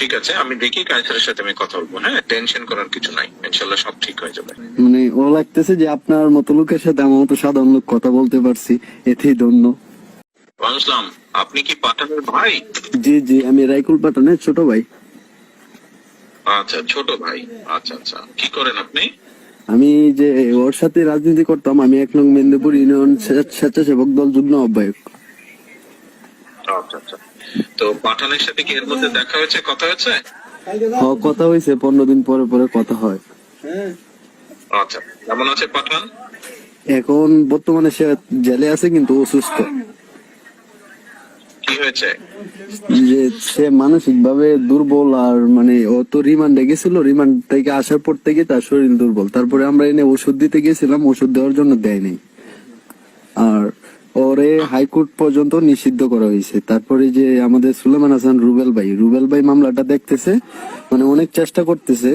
ঠিক আছে, আমি দেখি কাইসারের সাথে আমি কথা বলবো। হ্যাঁ, টেনশন করার কিছু নাই, ইনশাল্লাহ সব ঠিক হয়ে যাবে। মানে ও লাগতেছে যে আপনার মতো লোকের সাথে আমার মতো সাধারণ লোক কথা বলতে পারছি, এতেই ধন্য। আসলাম, আপনি কি পাঠানের ভাই? জি জি, আমি রাইকুল পাটনের ছোট ভাই। আচ্ছা, ছোট ভাই। আচ্ছা আচ্ছা, কি করেন আপনি? আমি যে ওর সাথে রাজনীতি করতাম, আমি 1 নং মেদিনীপুর ইউনিয়ন স্বেচ্ছাসেবক দল যুগ্ম আহ্বায়ক। আচ্ছা আচ্ছা, তো পাঠানের সাথে কি এর মধ্যে দেখা হয়েছে, কথা হয়েছে? কথা হয়েছে, 15 দিন পরে পরে কথা হয়। আচ্ছা, কেমন আছে পাঠান? এখন বর্তমানে সে জেলে আছে, কিন্তু অসুস্থ। কি হয়েছে? যে সে মানসিক ভাবে দুর্বল, আর মানে ও তো রিমান্ডে গেছিল, রিমান্ড থেকে আসার পর থেকে তার শরীর দুর্বল। তারপরে আমরা এনে ওষুধ দিতে গেছিলাম, ওষুধ দেওয়ার জন্য দেয় নাই। আর ওরে হাইকোর্ট পর্যন্ত নিষিদ্ধ করা হয়েছে। তারপরে যে আমাদের সুলেমান হাসান রুবেল ভাই মামলাটা দেখতেছে, মানে অনেক চেষ্টা করতেছে।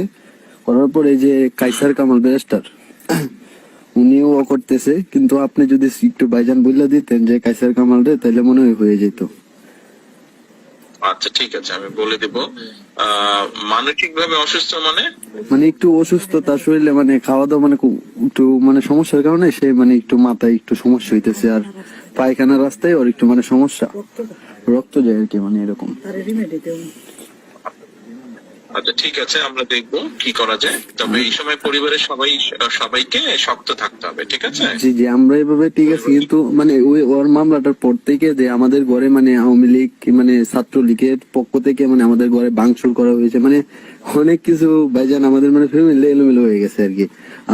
করার পরে যে কাইসার কামাল ব্যারিস্টার, উনিও করতেছে। কিন্তু আপনি যদি একটু ভাইজান বলে দিতেন যে কাইসার কামাল রে, তাহলে মনে হয় হয়ে যেত। আচ্ছা ঠিক আছে, আমি বলে দেব। মানসিক ভাবে অসুস্থ মানে? মানে একটু অসুস্থ, তার শরীরে মানে খাওয়া দাওয়া মানে একটু মানে সমস্যার কারণে সে মানে একটু মাথায় একটু সমস্যা হইতেছে, আর পায়খানার রাস্তায় ওর একটু মানে সমস্যা, রক্ত যায় আর কি, মানে এরকম। আচ্ছা ঠিক আছে, আমরা দেখবো কি করা যায়। তবে এই সময় পরিবারের সবাইকে শক্ত থাকতে হবে, ঠিক আছে? জি জি, আমরা এভাবে ঠিক আছে। কিন্তু মানে ওর মামলাটার পর থেকে যে আমাদের ঘরে মানে আওয়ামী লীগ মানে ছাত্রলীগের পক্ষ থেকে মানে আমাদের ঘরে ভাঙচুর করা হয়েছে, মানে অনেক কিছু ভাইজান আমাদের মানে ফ্যামিলি এলোমেলো হয়ে গেছে আর কি।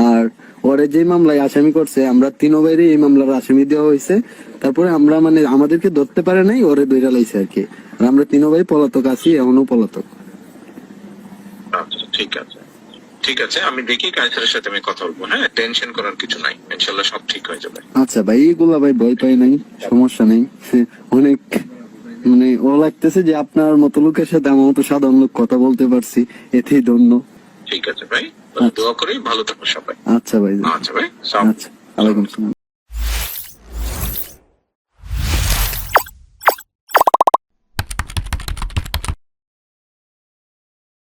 আর ওরে যে মামলায় আসামি করছে, আমরা 3 বাইরে এই মামলার আসামি দেওয়া হয়েছে। তারপরে আমরা মানে আমাদেরকে ধরতে পারে নাই, ওরে ধরে লাইছে আর কি। আর আমরা 3 ভাই পলাতক আছি, এখনো পলাতক। আচ্ছা ঠিক আছে, ঠিক আছে, আমি দেখি কাইসারের সাথে আমি কথা বলবো। হ্যাঁ, টেনশন করার কিছু নাই, ইনশাল্লাহ সব ঠিক হয়ে যাবে। আচ্ছা ভাই, এগুলা ভাই ভয় পাই নাই, সমস্যা নেই। অনেক মানে ও লাগতেছে যে আপনার মতো লোকের সাথে আমার মতো সাধারণ লোক কথা বলতে পারছি, এতেই ধন্য। ঠিক আছে ভাই, আচ্ছা। দোয়া করি ভালো থাকো সবাই। আচ্ছা ভাই। আচ্ছা ভাই, সালাম। আচ্ছা, ওয়ালাইকুম আসসালাম।